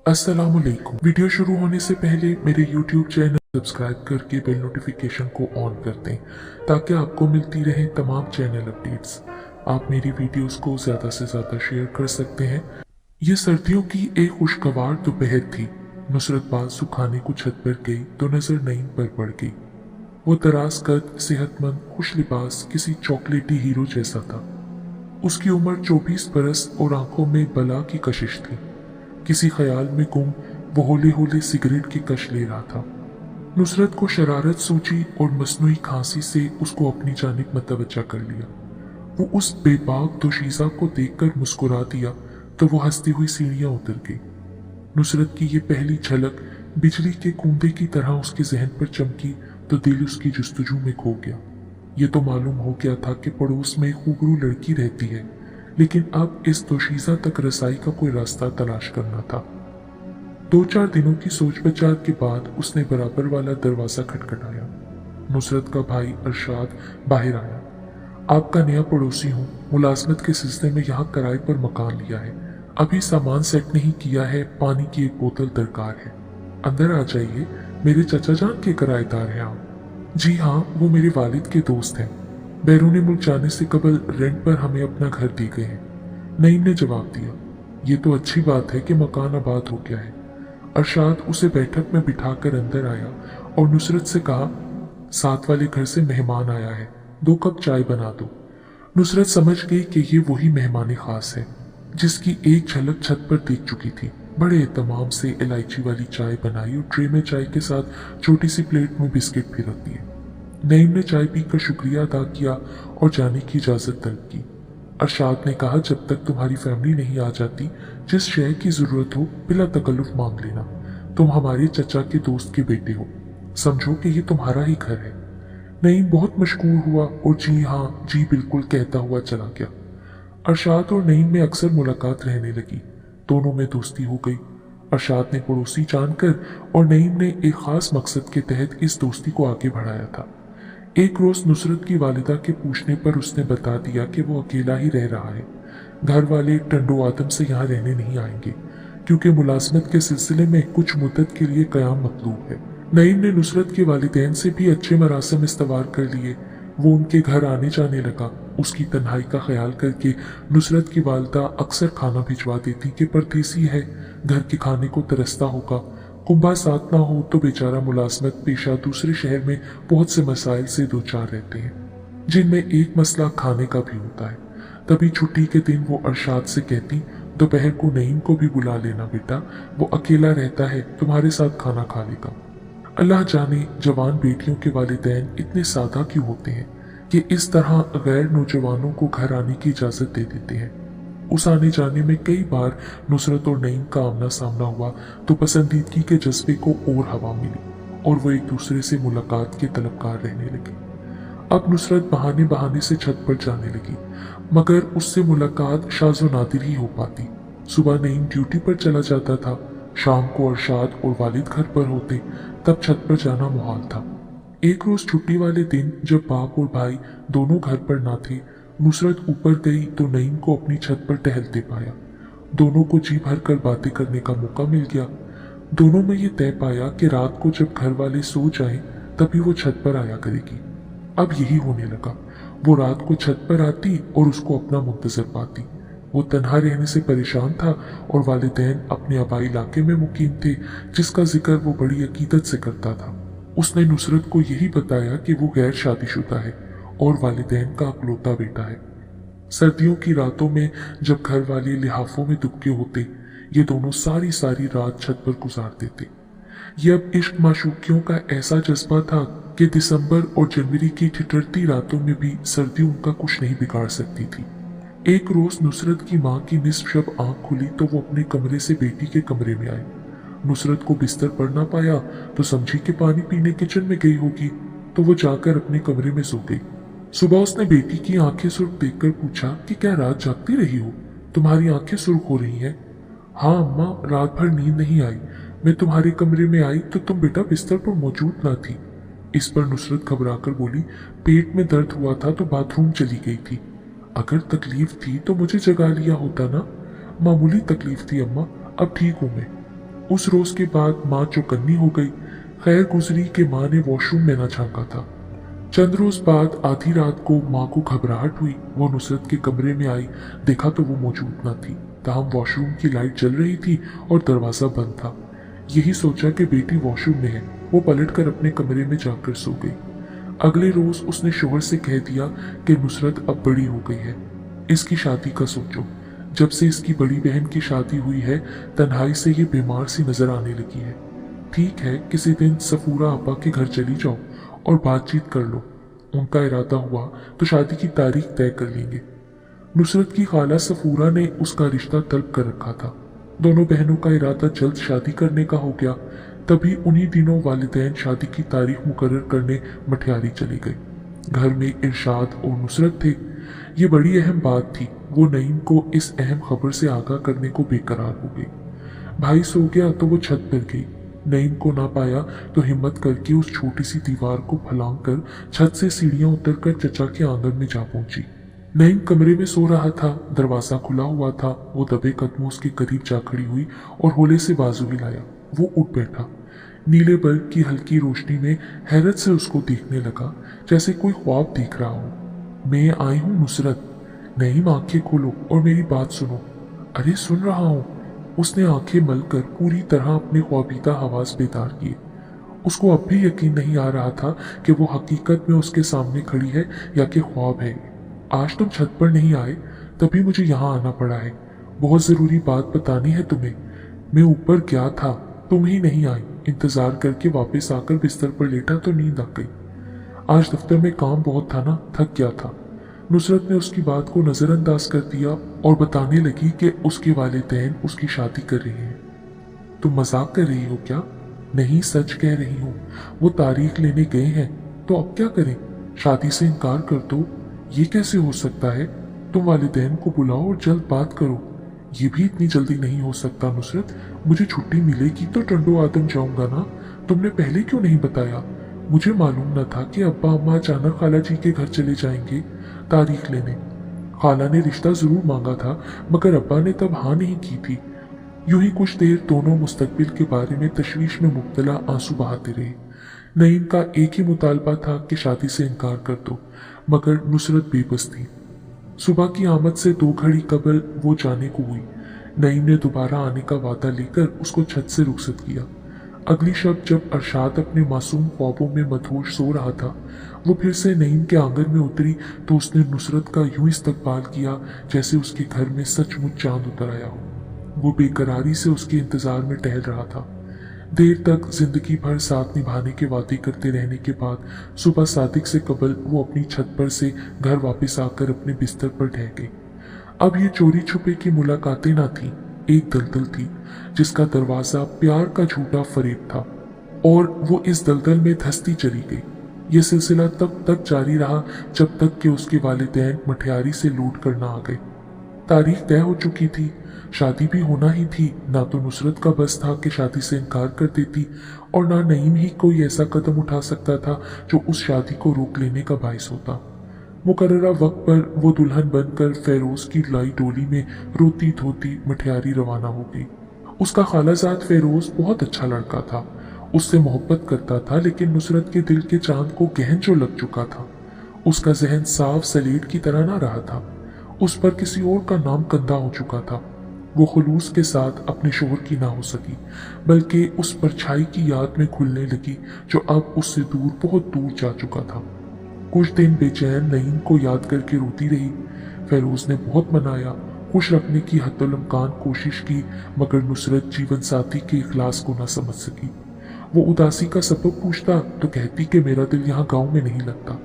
अस्सलामुअलैकुम। वीडियो शुरू होने से पहले मेरे YouTube चैनल सब्सक्राइब करके बेल नोटिफिकेशन को ऑन कर दें ताकि आपको मिलती रहे तमाम चैनल अपडेट्स। आप मेरी वीडियोस को ज़्यादा से ज़्यादा शेयर कर सकते हैं। ये सर्दियों की एक खुशगवार दोपहर थी। नुसरत बाल सुखाने को छत पर गई तो नजर नईम पर पड़ गई। वो दराज कद, सेहतमंद, खुश लिबास, किसी चॉकलेटी हीरो जैसा था। उसकी उम्र 24 बरस और आंखों में बला की कशिश थी। किसी ख्याल में गुम वो होले होले सिगरेट की कश ले रहा था। नुसरत को शरारत सूझी और मसनूई खांसी से उसको अपनी जानिब मतवज्जा कर लिया। वो उस बेबाक दोशीज़ा को देखकर मुस्कुरा दिया तो वो हंसती हुई सीढ़ियां उतर गई। नुसरत की ये पहली झलक बिजली के कूंदे की तरह उसके जहन पर चमकी तो दिल उसकी जुस्तजू में खो गया। ये तो मालूम हो गया था कि पड़ोस में खूबरू लड़की रहती है, लेकिन अब इस दोशीज़ा तक रसाई का कोई रास्ता तलाश करना था। 2-4 दिनों की सोच विचार के बाद उसने बराबर वाला दरवाजा खटखटाया। नुसरत का भाई अरशाद बाहर आया। आपका नया पड़ोसी हूँ, मुलाजमत के सिलसिले में यहाँ किराए पर मकान लिया है। अभी सामान सेट नहीं किया है, पानी की एक बोतल दरकार है। अंदर आ जाइए, मेरे चचा जान के किराएदार हैं आप। जी हाँ, वो मेरे वालिद के दोस्त हैं। बैरूनी मुल्क जाने से कबल रेंट पर हमें अपना घर दे गए हैं। नईम ने जवाब दिया। ये तो अच्छी बात है कि मकान आबाद हो गया है। अरशाद उसे बैठक में बिठाकर अंदर आया और नुसरत से कहा, साथ वाले घर से मेहमान आया है, 2 कप चाय बना दो। नुसरत समझ गई कि ये वही मेहमान खास है जिसकी एक झलक छत पर देख चुकी थी। बड़े एहतमाम से इलायची वाली चाय बनाई और ट्रे में चाय के साथ छोटी सी प्लेट में बिस्किट भी रख दिए। नईम ने चाय पीकर शुक्रिया अदा किया और जाने की इजाजत तलब की। अरशाद ने कहा, जब तक तुम्हारी फैमिली नहीं आ जाती, जिस शय की जरूरत हो बिला तकल्लुफ मांग लेना। तुम हमारे चचा के दोस्त के बेटे हो, समझो कि ये तुम्हारा ही घर है। नईम बहुत मशकूर हुआ और जी हाँ जी बिल्कुल कहता हुआ चला गया। अरशाद और नईम में अक्सर मुलाकात रहने लगी। दोनों में दोस्ती हो गई। अरशाद ने पड़ोसी जानकर और नईम ने एक खास मकसद के तहत इस दोस्ती को आगे बढ़ाया था। एक रोज नुसरत की वालिदा के पूछने पर उसने बता दिया कि वो अकेला ही रह रहा है। घर वाले एक टंडो आदम से यहाँ रहने नहीं आएंगे क्योंकि मुलाजमत के सिलसिले में कुछ मुद्दत के लिए कयाम मतलूब है। नईम ने नुसरत के वालिदैन से भी अच्छे मरासम इस्तवार कर लिए। वो उनके घर आने जाने लगा। उसकी तन्हाई का ख्याल करके नुसरत की वालिदा अक्सर खाना भिजवा देती कि परदेसी है, घर के खाने को तरसता होगा। कुंभा साथ ना हो तो बेचारा मुलाजमत पेशा दूसरे शहर में बहुत से मसाइल से दो चार रहते हैं, जिनमें एक मसला खाने का भी होता है। तभी छुट्टी के दिन वो अरशाद से कहती, दोपहर को नईम को भी बुला लेना बेटा, वो अकेला रहता है, तुम्हारे साथ खाना खा लेगा। अल्लाह जाने जवान बेटियों के वालिदैन इतने सादा क्यों होते हैं कि इस तरह गैर नौजवानों को घर आने की इजाजत दे देते हैं। उस आने जाने में कई बार नुसरत और नईम का आमना सामना हुआ तो पसंदीदगी के जज्बे को और हवा मिली और वो एक दूसरे से मुलाकात के तलबकार रहने लगे। अब नुसरत बहाने बहाने से छत पर जाने लगी, मगर उससे मुलाकात शाज़ो नादिर ही हो पाती। सुबह नईम ड्यूटी पर चला जाता था, शाम को अरशाद और वालिद घर पर होते, तब छत पर जाना मुहाल था। एक रोज छुट्टी वाले दिन जब बाप और भाई दोनों घर पर ना थे, नुसरत ऊपर गई तो नईम को अपनी छत पर टहलते पाया। दोनों को जी भर कर बातें करने का मौका मिल गया। दोनों में ये तय पाया कि रात को जब घर वाले सो जाएं तभी वो छत पर आया करेगी। अब यही होने लगा। वो रात को छत पर आती और उसको अपना मुंतजर पाती। वो तन्हा रहने से परेशान था और वालिदैन अपने आबाई इलाके में मुकीम थे, जिसका जिक्र वो बड़ी अकीदत से करता था। उसने नुसरत को यही बताया कि वो गैर शादीशुदा है और वालिदैन का अकलौता बेटा है। सर्दियों की रातों में जब घर वाले लिहाफों में दुबके होते, ये दोनों सारी सारी रात छत पर गुजार देते। ये अब इश्क माशूकियों का ऐसा जज्बा था कि दिसंबर और जनवरी की ठिठुरती रातों में भी सर्दी उनका कुछ नहीं बिगाड़ सकती थी। एक रोज नुसरत की माँ की निस्फ शब आंख खुली तो वो अपने कमरे से बेटी के कमरे में आई। नुसरत को बिस्तर पर ना पाया तो समझी कि पानी पीने किचन में गई होगी, तो वो जाकर अपने कमरे में सो गई। सुबह उसने बेटी की आंखें सुर्ख देखकर पूछा कि क्या रात जागती रही हो, तुम्हारी आंखें सुर्ख हो रही हैं। हाँ अम्मा, रात भर नींद नहीं आई, मैं तुम्हारे कमरे में आई तो तुम बेटा बिस्तर पर मौजूद ना थी। इस पर नुसरत घबराकर बोली, पेट में दर्द हुआ था तो बाथरूम चली गई थी। अगर तकलीफ थी तो मुझे जगा लिया होता ना। मामूली तकलीफ थी अम्मा, अब ठीक हूं मैं। उस रोज के बाद माँ चौकन्नी हो गई। खैर गुजरी कि माँ ने वॉशरूम में न झांका था। चंद रोज बाद आधी रात को माँ को घबराहट हुई। वो नुसरत के कमरे में आई, देखा तो वो मौजूद न थी। ताहम वॉशरूम की लाइट जल रही थी और दरवाजा बंद था। यही सोचा कि बेटी वॉशरूम में है। वो पलटकर अपने कमरे में जाकर सो गई। अगले रोज उसने शोहर से कह दिया कि नुसरत अब बड़ी हो गई है, इसकी शादी का सोचो। जब से इसकी बड़ी बहन की शादी हुई है, तन्हाई से ये बीमार सी नजर आने लगी है। ठीक है, किसी दिन सफूरा आपा के घर चली जाओ और बातचीत कर लो। उनका इरादा हुआ तो शादी की तारीख तय कर लेंगे। नुसरत की खाला सफूरा ने उसका रिश्ता तलब कर रखा था। दोनों बहनों का इरादा जल्द शादी करने का हो गया। तभी उन्हीं दिनों वालिदैन शादी की तारीख मुकर्रर करने मठियारी चले गए। घर में इरशाद और नुसरत थे। ये बड़ी अहम बात थी। वो नईम को इस अहम खबर से आगाह करने को बेकरार हो गई। भाई सो गया तो वो छत पर गई। नईम को ना पाया तो हिम्मत करके उस छोटी सी दीवार को फलांग कर छत से सीढ़ियां उतरकर चचा के आंगन में जा पहुंची। नईम कमरे में सो रहा था। दरवाजा खुला हुआ था। वो दबे कदमों उसके करीब जा खड़ी हुई और होले से बाजू हिलाया। वो उठ बैठा। नीले बल्ब की हल्की रोशनी में हैरत से उसको देखने लगा, जैसे कोई ख्वाब देख रहा हो। मैं आई हूँ नुसरत। नईम आंखें खोलो और मेरी बात सुनो। अरे सुन रहा हूँ। उसने आंखें मलकर पूरी तरह अपने ख्वाबीदा हवास बेदार किए। उसको अब भी यकीन नहीं आ रहा था कि वो हकीकत में उसके सामने खड़ी है या कि ख्वाब है। आज तुम छत पर नहीं आए, तभी मुझे यहाँ आना पड़ा है। बहुत जरूरी बात बतानी है तुम्हें। मैं ऊपर गया था, तुम ही नहीं आई। इंतजार करके वापस आकर बिस्तर पर लेटा तो नींद आ गई। आज दफ्तर में काम बहुत था ना, थक गया था। नुसरत ने उसकी बात को नजरअंदाज कर दिया और बताने लगी कि उसके वालिदैन उसकी शादी कर रहे हैं। तुम मजाक कर रही हो क्या? नहीं, सच कह रही हूँ। वो तारीख लेने गए हैं। तो अब क्या करें? शादी से इनकार कर दो। ये कैसे हो सकता है? तुम वालिदैन को बुलाओ और जल्द बात करो। ये भी इतनी जल्दी नहीं हो सकता नुसरत। मुझे छुट्टी मिलेगी तो टंडो आदम जाऊंगा ना। तुमने पहले क्यों नहीं बताया? मुझे मालूम न था कि अब्बा अम्मा अचानक खाला जी के घर चले जाएंगे तारीख लेने। खाला ने रिश्ता जरूर मांगा था, मगर अब्बा ने तब हाँ नहीं की थी। यूं ही कुछ देर दोनों मुस्तकबिल के बारे में तशवीश में मुब्तला आंसू बहाते रहे। नईम का एक ही मुतालबा था कि शादी से इनकार कर दो, मगर नुसरत बेबस थी। सुबह की आमद से 2 घड़ी कबल वो जाने को हुई। नईम ने दोबारा आने का वादा लेकर उसको छत से रुखसत किया। अगली शब जब अरशाद अपने मासूम ख्वाबों में मदहोश सो रहा था, वो फिर से नईम के आंगन में उतरी तो उसने नुसरत का यूं इस्तकबाल किया जैसे उसके घर में सचमुच चांद उतर आया हो। वो बेकरारी से उसके इंतजार में टहल रहा था। देर तक जिंदगी भर साथ निभाने के वादे करते रहने के बाद सुबह सादिक से कबल वो अपनी छत पर से घर वापस आकर अपने बिस्तर पर ढह गई। अब ये चोरी छुपे की मुलाकातें ना थी, एक दलदल थी जिसका दरवाजा प्यार का झूठा फरेब था, और वो इस दलदल में धंसती चली गई। ये सिलसिला तब तक जारी रहा जब तक कि उसके वालिदैन मठियारी से लौट कर ना आ गए। तारीख तय हो चुकी थी, शादी भी होना ही थी। ना तो नुसरत का बस था कि शादी से इनकार कर देती, और ना नईम ही कोई ऐसा कदम उठा सकता था जो उस शादी को रोक लेने का बाइस होता। मुकर्ररा वक्त पर वो दुल्हन बनकर फेरोज की लाई डोली में रोती धोती मठियारी रवाना हो गई। उसका खालाजाद फेरोज बहुत अच्छा लड़का था, उससे मोहब्बत करता था, लेकिन नुसरत के दिल के चांद को गहन जो लग चुका था। उसका जहन साफ सलेट की तरह ना रहा था। उस पर किसी और का नाम कंधा हो चुका था। वो खुलूस के साथ अपने शोहर की ना हो सकी, बल्कि उस परछाई की याद में खुलने लगी जो अब उससे दूर, बहुत दूर जा चुका था। कुछ दिन बेचैन नईम को याद करके रोती रही। फेरोज ने बहुत मनाया, खुश रखने की हद्दुल-इम्कान कोशिश की, मगर नुसरत जीवन साथी के इखलास को ना समझ सकी। वो उदासी का सबब पूछता तो कहती कि मेरा दिल यहाँ गांव में नहीं लगता,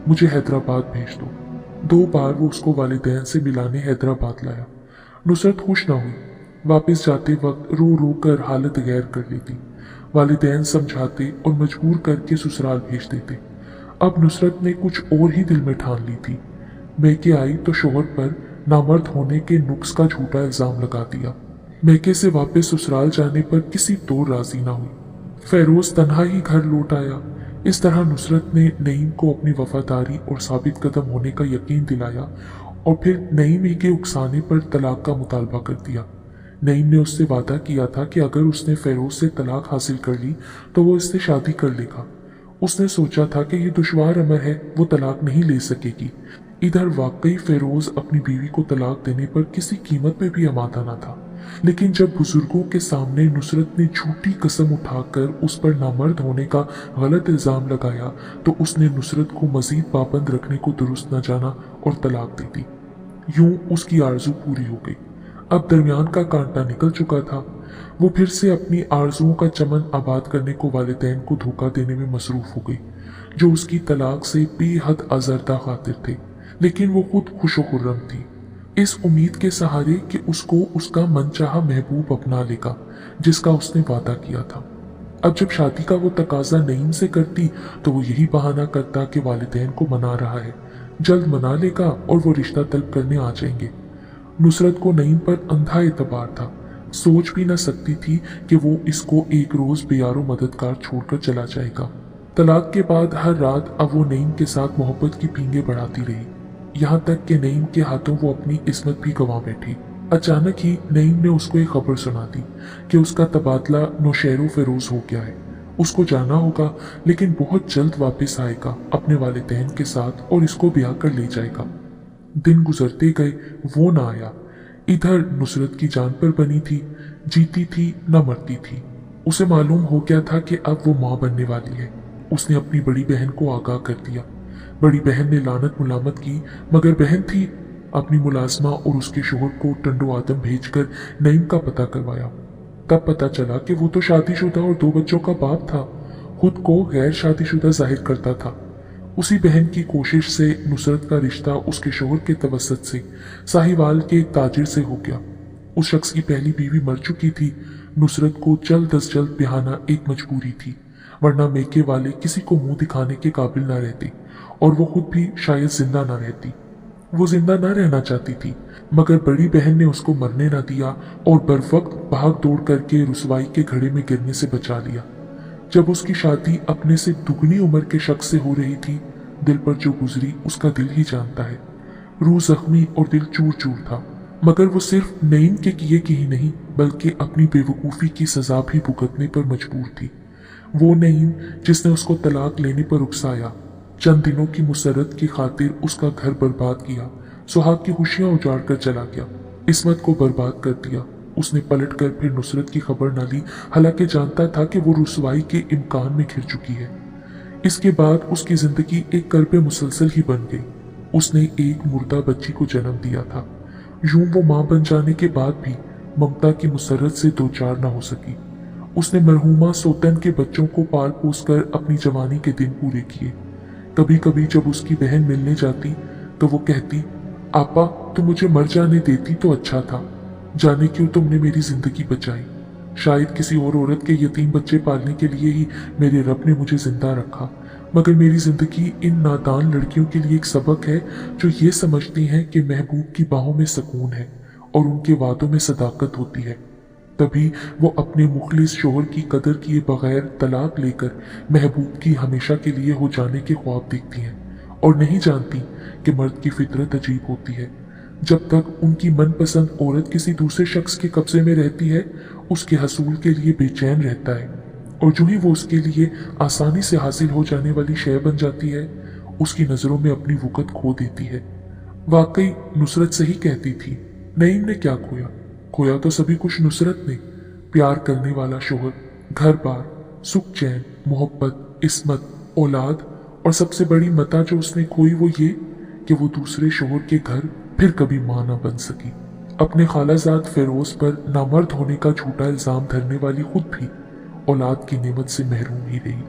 मुझे हैदराबाद भेज दो। 2 बार वो उसको वालिदैन से मिलाने हैदराबाद लाया। नुसरत खुश ना हुई। वापस जाते वक्त रो रो कर हालत गैर कर लेती। वालिदैन समझाते और मजबूर करके ससुराल भेज देते। अब नुसरत ने कुछ और ही दिल में ठान ली थी। मैके आई तो शोहर पर नामर्द होने के नुक्स का झूठा इल्जाम लगा दिया। मैके से वापस ससुराल जाने पर किसी तौर राजी ना हुई। फेरोज तन्हा ही घर लौट आया। इस तरह नुसरत ने नईम को अपनी वफादारी और साबित कदम होने का यकीन दिलाया और फिर नईम ही के उकसाने पर तलाक का मुतालबा कर दिया। नईम ने उससे वादा किया था कि अगर उसने फेरोज से तलाक हासिल कर ली तो वो इससे शादी कर लेगा। उसने सोचा था कि ये दुश्वार अमर है, वो तलाक नहीं ले सकेगी। इधर वाकई फेरोज अपनी बीवी को तलाक देने पर किसी कीमत पे भी आमादा न था, लेकिन जब बुजुर्गों के सामने नुसरत ने झूठी कसम उठाकर उस पर नामर्द होने का गलत इल्जाम लगाया तो उसने नुसरत को मजीद पाबंद रखने को दुरुस्त न जाना और तलाक दे दी। यूं उसकी आरजू पूरी हो गई। अब दरमियान का कांटा निकल चुका था। वो फिर से अपनी आरजुओं का चमन आबाद करने को वालिदैन को धोखा देने में मसरूफ हो गई, जो उसकी तलाक से बेहद आजरदा खातिर थे, लेकिन वो खुद खुशो खुर्रम थी, इस उम्मीद के सहारे कि उसको उसका मनचाहा महबूब अपना लेगा जिसका उसने वादा किया था। अब जब शादी का वो तकाजा नईम से करती तो वो यही बहाना करता कि वालिदैन को मना रहा है, जल्द मना लेगा और वो रिश्ता तलब करने आ जाएंगे। नुसरत को नईम पर अंधा एतबार था, सोच भी न सकती थी कि वो इसको एक रोज बेयारो मददगार छोड़कर चला जाएगा। तलाक के बाद हर रात अब वो नईम के साथ मोहब्बत की पींगे बढ़ाती रही, यहाँ तक कि नईम के हाथों वो अपनी इस्मत भी गंवा बैठी। अचानक ही नईम ने उसको एक खबर सुना दी कि उसका तबादला नौशहरो फेरोज हो गया है। उसको जाना होगा, लेकिन बहुत जल्द वापस आएगा अपने वालिदैन के साथ और इसको ब्याह कर ले जाएगा। दिन गुजरते गए, वो ना आया। इधर नुसरत की जान पर बनी थी, जीती थी न मरती थी। उसे मालूम हो गया था कि अब वो माँ बनने वाली है। उसने अपनी बड़ी बहन को आगाह कर दिया। बड़ी बहन ने लानत मुलामत की, मगर बहन थी। अपनी मुलाजमा और उसके शोहर को टंडो आदम भेजकर नईम का पता करवाया। तब पता चला कि वो तो शादीशुदा और 2 बच्चों का बाप था, खुद को गैर शादीशुदा जाहिर करता था। उसी बहन की कोशिश से नुसरत का रिश्ता उसके शोहर के तवसत से साहिवाल के एक ताजिर से हो गया। उस शख्स की पहली बीवी मर चुकी थी। नुसरत को जल्द अज जल्द ब्याहना एक मजबूरी थी, वरना मेके वाले किसी को मुंह दिखाने के काबिल न रहते और वो खुद भी शायद जिंदा न रहती। वो जिंदा न रहना चाहती थी, मगर बड़ी बहन ने उसको मरने न दिया और बरवक्त भाग दौड़ करके रुसवाई के घड़े में गिरने से बचा लिया। जब उसकी शादी अपने से दुगनी उम्र के शख्स से हो रही थी, दिल पर जो गुजरी उसका दिल ही जानता है। रूह जख्मी और दिल चूर चूर था, मगर वो सिर्फ नईम के किए की ही नहीं बल्कि अपनी बेवकूफ़ी की सजा भी भुगतने पर मजबूर थी। वो नईम जिसने उसको तलाक लेने पर उकसाया, चंद दिनों की मुसरत की खातिर उसका घर बर्बाद किया, सुहाग की खुशियां उजाड़ कर चला गया, इस्मत को बर्बाद कर दिया। उसने पलट कर फिर नुसरत की खबर न ली, हालांकि जानता था कि वो रुसवाई के इम्कान में घिर चुकी है। इसके बाद उसकी जिंदगी एक कर्ब मुसलसल ही बन गई। उसने एक मुर्दा बच्ची को जन्म दिया था। यूं वो मां बन जाने के बाद भी ममता की मुसरत से दो चार न हो सकी। उसने मरहूमा सोतन के बच्चों को पाल पोस कर अपनी जवानी के दिन पूरे किए। कभी कभी जब उसकी बहन मिलने जाती तो वो कहती, आपा तुम मुझे मर जाने देती तो अच्छा था, जाने क्यों तुमने मेरी जिंदगी बचाई। शायद किसी और औरत के यतीम बच्चे पालने के लिए ही मेरे रब ने मुझे जिंदा रखा, मगर मेरी जिंदगी इन नादान लड़कियों के लिए एक सबक है जो ये समझती हैं कि महबूब की बाहों में सुकून है और उनके वादों में सदाकत होती है। तभी वो अपने मुखलिस शोहर की कदर किए बगैर तलाक लेकर महबूब की हमेशा के लिए हो जाने के ख्वाब देखती हैं और नहीं जानती कि मर्द की फितरत अजीब होती है। जब तक उनकी मनपसंद औरत किसी दूसरे शख्स के कब्जे में रहती है, उसके हसूल के लिए बेचैन रहता है, और जो ही वो उसके लिए आसानी से हासिल हो जाने वाली शय बन जाती है, उसकी नजरों में अपनी वक़्त खो देती है। वाकई नुसरत सही कहती थी। नईम ने क्या खोया? खोया तो सभी कुछ नुसरत ने। प्यार करने वाला शोहर, घर बार, सुख चैन, मोहब्बत, इस्मत, औलाद, और सबसे बड़ी मता जो उसने खोई वो ये कि वो दूसरे शोहर के घर फिर कभी मां ना बन सकी। अपने खालाजाद फेरोज पर नामर्द होने का झूठा इल्जाम धरने वाली खुद भी औलाद की नेमत से महरूम ही रही।